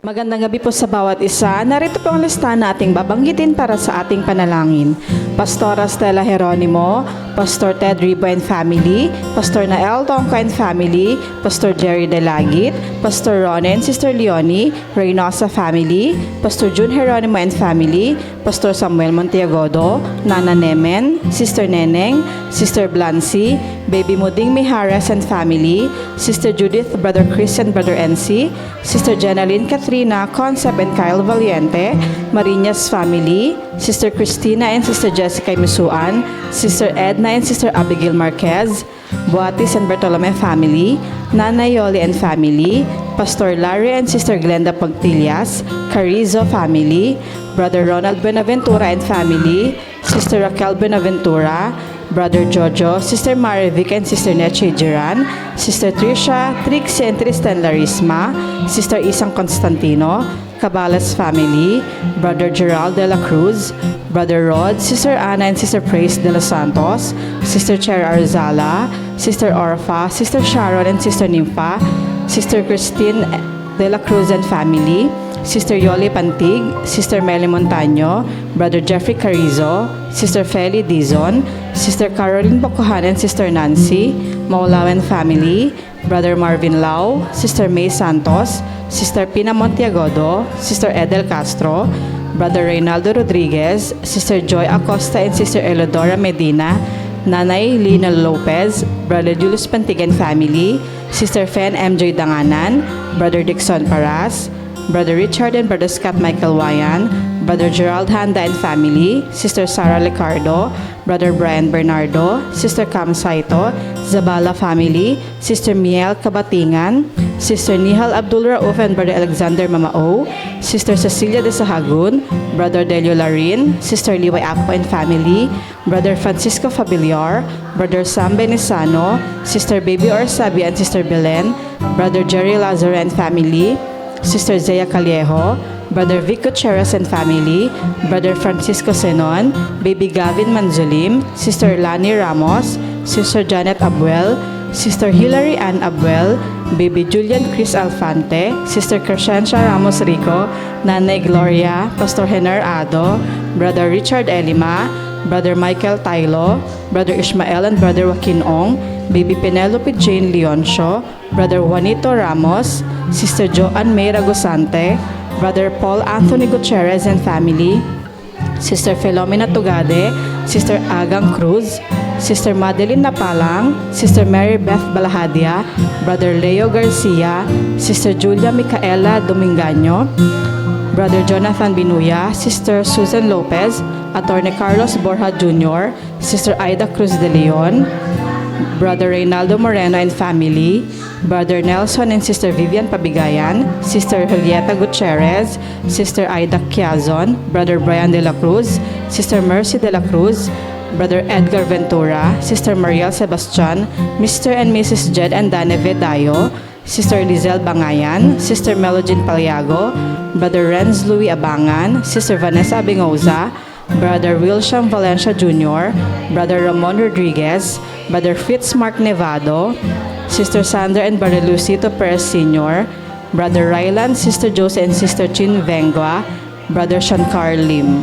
Magandang gabi po sa bawat isa. Narito po ang listahan na ating babanggitin para sa ating panalangin. Pastora Stella Jeronimo, Pastor Ted Ribo and family, Pastor Nael Tongco and family, Pastor Jerry Delagit, Pastor Ron and Sister Leonie, Reynosa family, Pastor June Jeronimo and family, Pastor Samuel Montiagodo, Nana Nemen, Sister Neneng, Sister Blancy, Baby Muding Mijares and family, Sister Judith, Brother Chris and Brother NC, Sister Jenaline Katrina, Concept and Kyle Valiente, Marinas family, Sister Christina and Sister Jessica Misuan, Sister Edna and Sister Abigail Marquez, Boatis and Bartolome family, Nanay Yoli and family, Pastor Larry and Sister Glenda Pagtillas, Carizo family, Brother Ronald Benaventura and family, Sister Raquel Benaventura, Brother Jojo, Sister Marivic and Sister Neche Jiran, Sister Trisha, Trixie and Tristan Larisma, Sister Isang Constantino, Cabalas family, Brother Gerald de la Cruz, Brother Rod, Sister Anna and Sister Praise de los Santos, Sister Cher Arzala, Sister Orfa, Sister Sharon and Sister Nympha, Sister Christine de la Cruz and family, Sister Yoli Pantig, Sister Meli Montaño, Brother Jeffrey Carizo, Sister Feli Dizon, Sister Caroline Bocohan and Sister Nancy, Maulawen family, Brother Marvin Lau, Sister May Santos, Sister Pina Montiagodo, Sister Edel Castro, Brother Reynaldo Rodriguez, Sister Joy Acosta and Sister Elodora Medina, Nanay Lina Lopez, Brother Julius Pantigan family, Sister Fen MJ Danganan, Brother Dixon Paras, Brother Richard and Brother Scott Michael Wayan, Brother Gerald Handa and family, Sister Sarah Licardo, Brother Brian Bernardo, Sister Cam Saito, Zabala family, Sister Miel Kabatingan, Sister Nihal Abdul Rauf and Brother Alexander Mamao, Sister Cecilia de Sahagun, Brother Delio Larin, Sister Liway Apo and family, Brother Francisco Fabiliar, Brother Sam Benisano, Sister Baby Orsabi and Sister Belen, Brother Jerry Lazaro and family, Sister Zea Callejo, Brother Vic Gutierrez and family, Brother Francisco Senon, Baby Gavin Manzulim, Sister Lani Ramos, Sister Janet Abuel, Sister Hilary Ann Abuel, Baby Julian Chris Alfante, Sister Crescencia Ramos Rico, Nanay Gloria, Pastor Hener Ado, Brother Richard Elima, Brother Michael Tailo, Brother Ishmael and Brother Joaquin Ong, Baby Penelope Jane Leoncio, Brother Juanito Ramos, Sister Joanne May Ragosante, Brother Paul Anthony Gutierrez and family, Sister Filomena Tugade, Sister Agang Cruz, Sister Madeline Napalang, Sister Mary Beth Balahadia, Brother Leo Garcia, Sister Julia Micaela Domingaño, Brother Jonathan Binuya, Sister Susan Lopez, Attorney Carlos Borja Jr., Sister Aida Cruz de Leon, Brother Reynaldo Moreno and family, Brother Nelson and Sister Vivian Pabigayan, Sister Julieta Gutierrez, Sister Aida Quiazon, Brother Brian de la Cruz, Sister Mercy de la Cruz, Brother Edgar Ventura, Sister Mariel Sebastian, Mr. and Mrs. Jed and Daneve Dayo, Sister Lizelle Bangayan, Sister Melogene Paliago, Brother Renz Louis Abangan, Sister Vanessa Abingoza, Brother Wilsham Valencia Jr., Brother Ramon Rodriguez, Brother Fitz Mark Nevado, Sister Sandra and Brother Lucito Perez Sr., Brother Rylan, Sister Jose and Sister Chin Vengua, Brother Shankar Lim.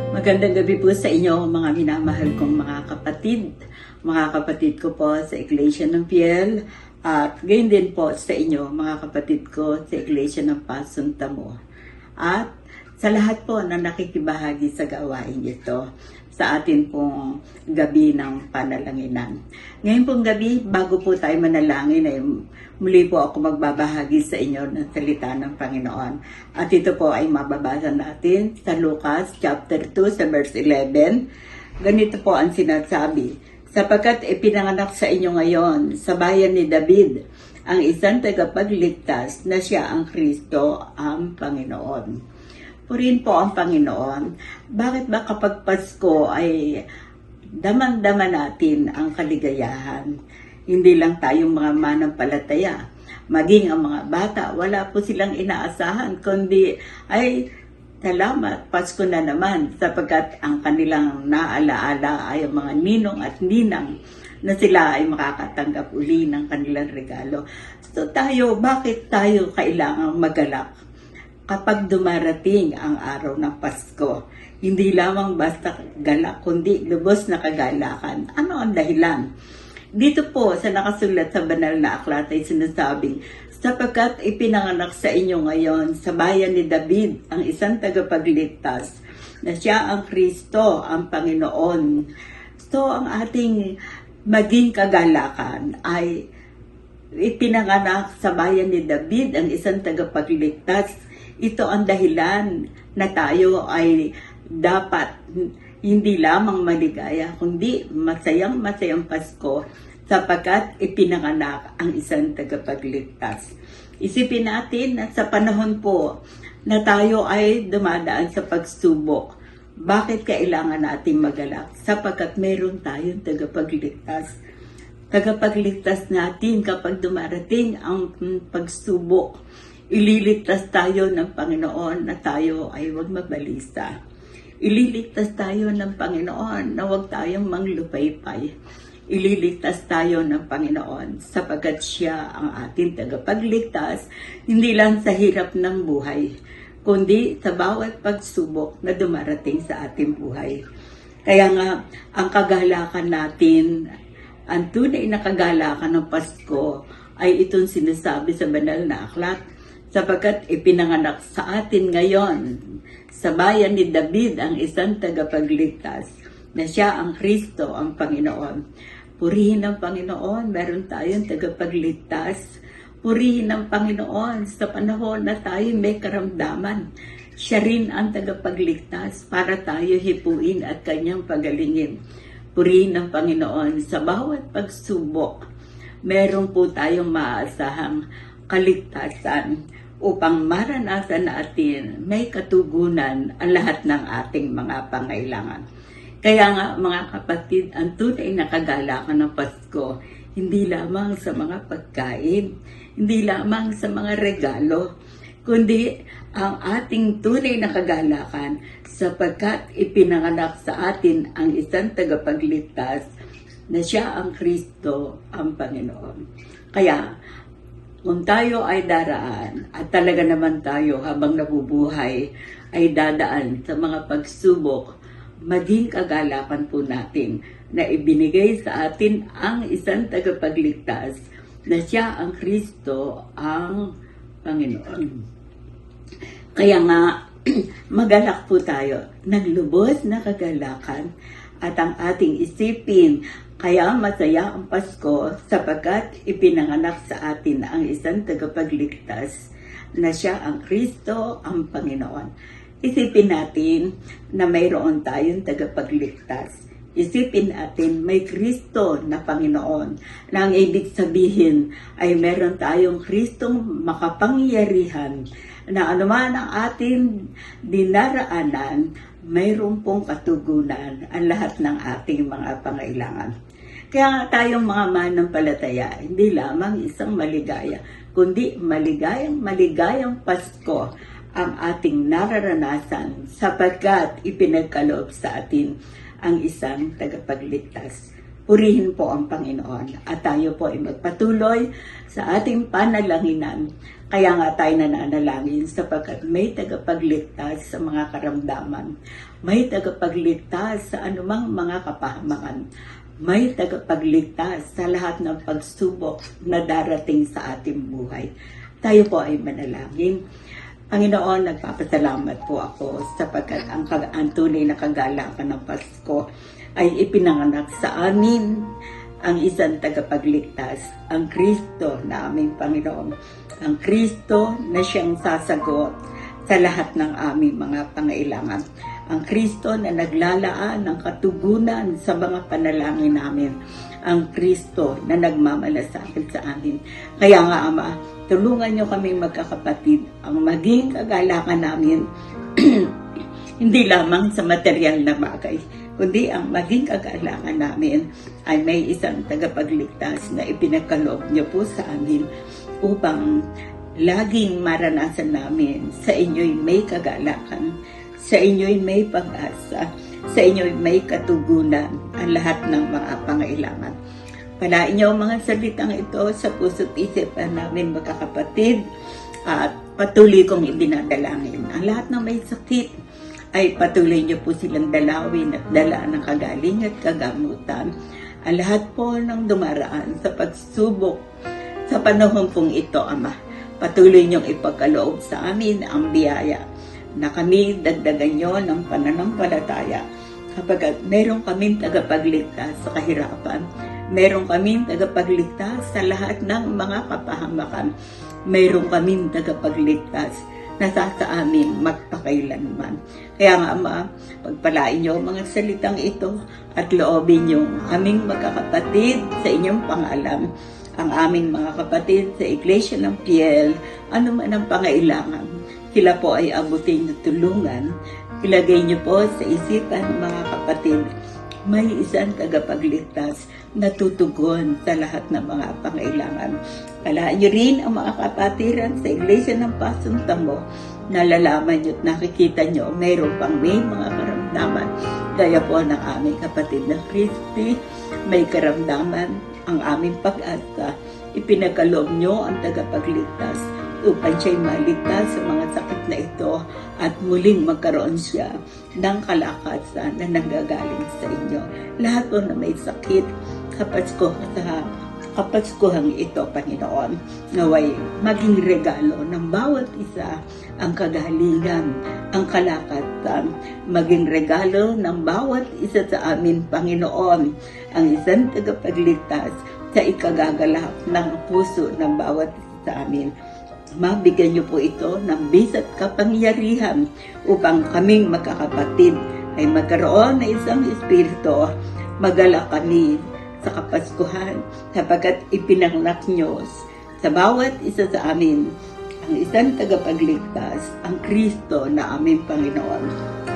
Magandang gabi po sa inyo mga minamahal kong mga kapatid ko po sa Iglesia ng Piel, at gayon din po sa inyo mga kapatid ko sa Iglesia ng Pasong Tamo. At sa lahat po na nakikibahagi sa gawain ito, sa atin pong gabi ng panalanginan. Ngayon pong gabi, bago po tayo manalangin, ay muli po ako magbabahagi sa inyo ng salita ng Panginoon. At ito po ay mababasa natin sa Lucas chapter 2 sa verse 11. Ganito po ang sinasabi: sapagkat ipinanganak sa inyo ngayon sa bayan ni David ang isang tagapagligtas na siya ang Kristo, ang Panginoon. Purihin po ang Panginoon. Bakit ba kapag Pasko ay damang-dama natin ang kaligayahan? Hindi lang tayong mga manampalataya, maging ang mga bata, wala po silang inaasahan, kundi ay salamat, Pasko na naman, sapagkat ang kanilang naalaala ay ang mga ninong at ninang na sila ay makakatanggap uli ng kanilang regalo. So tayo, bakit tayo kailangang magalak kapag dumarating ang araw ng Pasko? Hindi lamang basta galak, kundi lubos na kagalakan. Ano ang dahilan? Dito po sa nakasulat sa banal na aklat ay sinasabing, sapagkat ipinanganak sa inyo ngayon sa bayan ni David ang isang tagapagligtas na siya ang Kristo, ang Panginoon. So ang ating maging kagalakan ay ipinanganak sa bayan ni David ang isang tagapagligtas. Ito ang dahilan na tayo ay dapat hindi lamang maligaya, kundi masayang Pasko sapagkat ipinanganak ang isang tagapagligtas. Isipin natin na sa panahon po na tayo ay dumadaan sa pagsubok, bakit kailangan nating magalak? Sapagkat meron tayong tagapagligtas. Tagapagligtas natin kapag dumarating ang pagsubok. Ililigtas tayo ng Panginoon na tayo ay huwag mabalisa. Ililigtas tayo ng Panginoon na huwag tayong manglupaypay. Ililigtas tayo ng Panginoon sapagkat siya ang ating tagapagligtas, hindi lang sa hirap ng buhay, kundi sa bawat pagsubok na dumarating sa ating buhay. Kaya nga, ang kagalakan natin, ang tunay na kagalakan ng Pasko ay itong sinasabi sa banal na aklat, sapagkat ipinanganak sa atin ngayon sa bayan ni David ang isang tagapagligtas na siya ang Kristo, ang Panginoon. Purihin ang Panginoon, meron tayong tagapagligtas. Purihin ang Panginoon sa panahon na tayo may karamdaman. Siya rin ang tagapagligtas para tayo hipuin at kanyang pagalingin. Purihin ang Panginoon sa bawat pagsubok. Meron po tayong maaasahang kaligtasan upang maranasan natin may katugunan ang lahat ng ating mga pangailangan. Kaya nga mga kapatid, ang tunay na kagalakan ng Pasko, hindi lamang sa mga pagkain, hindi lamang sa mga regalo, kundi ang ating tunay na kagalakan sapagkat ipinanganak sa atin ang isang tagapagligtas na siya ang Kristo, ang Panginoon. Kaya, kung tayo ay daraan at talaga naman tayo habang nabubuhay ay dadaan sa mga pagsubok, maging kagalakan po natin na ibinigay sa atin ang isang tagapagligtas na siya ang Kristo, ang Panginoon. Kaya nga, magalak po tayo ng lubos na kagalakan at ang ating isipin. Kaya masaya ang Pasko sapagkat ipinanganak sa atin ang isang tagapagligtas na siya ang Kristo, ang Panginoon. Isipin natin na mayroon tayong tagapagligtas. Isipin natin may Kristo na Panginoon na ang ibig sabihin ay meron tayong Kristong makapangyarihan na anuman ang ating dinaraanan, mayroon pong katugunan ang lahat ng ating mga pangailangan. Kaya tayong mga manampalataya, hindi lamang isang maligaya, kundi maligayang Pasko ang ating nararanasan sapagkat ipinagkaloob sa atin ang isang tagapagligtas. Purihin po ang Panginoon at tayo po ay magpatuloy sa ating panalahinan. Kaya nga tayo nananalangin sapagkat may tagapagligtas sa mga karamdaman, may tagapagligtas sa anumang mga kapahamakan, may tagapagligtas sa lahat ng pagsubok na darating sa ating buhay. Tayo po ay manalangin. Panginoon, nagpapasalamat po ako sapagkat ang tunay na kagalakan ng Pasko ay ipinanganak sa amin ang isang tagapagligtas, ang Kristo na aming Panginoon. Ang Kristo na siyang sasagot sa lahat ng aming mga pangailangan. Ang Kristo na naglalaan ng katugunan sa mga panalangin namin. Ang Kristo na nagmamalasakit sa amin. Kaya nga, Ama, tulungan niyo kami magkakapatid ang maging kagalakan namin hindi lamang sa material na bagay, kundi ang maging kagalakan namin ay may isang tagapagligtas na ipinagkaloob niyo po sa amin upang laging maranasan namin sa inyo'y may kagalakan, sa inyo'y may pag-asa, sa inyo'y may katugunan ang lahat ng mga pangailangan. Palain niyo ang mga salitang ito sa puso't isipan namin mga kapatid at patuloy kong idinadalangin. Ang lahat ng may sakit ay patuloy niyo po silang dalawin at dala ng kagaling at kagamutan. Ang lahat po ng dumaraan sa pagsubok sa panahon pong ito, Ama, patuloy niyong ipagkaloob sa amin ang biyaya na kami dagdagan niyo ng pananampalataya kapag meron kaming tagapagligtas sa kahirapan, meron kaming tagapagligtas sa lahat ng mga kapahamakan, meron kaming tagapagligtas na sa amin magpakailanman. Kaya nga, Ama, pagpalain niyo ang mga salitang ito at loobin niyo aming magkakapatid sa inyong pangalan, ang aming mga kapatid sa Iglesia ng Piel, ano man ang pangailangan, sila po ay abutin na tulungan. Ilagay niyo po sa isipan ng mga kapatid, may isang tagapagligtas na tutugon sa lahat ng mga pangailangan. Palaan niyo rin ang mga kapatiran sa Iglesia ng Pasuntamo. Nalalaman niyo at nakikita niyo mayroon pang may mga karamdaman. Gaya po ng aming kapatid na Christy, may karamdaman ang aming pag-asa. Ipinagkaloob niyo ang tagapagligtas upang siya'y maligtas sa mga sakit na ito at muling magkaroon siya ng kalakasan na nanggagaling sa inyo. Lahat po na may sakit, kapaskuhang ito, Panginoon, naway maging regalo ng bawat isa ang kagalingan, ang kalakasan, maging regalo ng bawat isa sa amin, Panginoon, ang isang tagapagligtas sa ikagagalak ng puso ng bawat isa sa amin. Mabigyan niyo po ito ng bisat kapangyarihan upang kaming magkakapatid ay magkaroon ng isang espiritu, magalak kami sa Kapaskuhan sapagkat ipinanganak niyo sa bawat isa sa amin ang isang tagapagligtas, ang Kristo na aming Panginoon.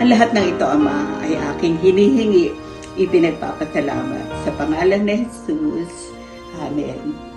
Ang lahat ng ito, Ama, ay aking hinihingi, ipinagpapasalamat sa pangalan ni Jesus. Amen.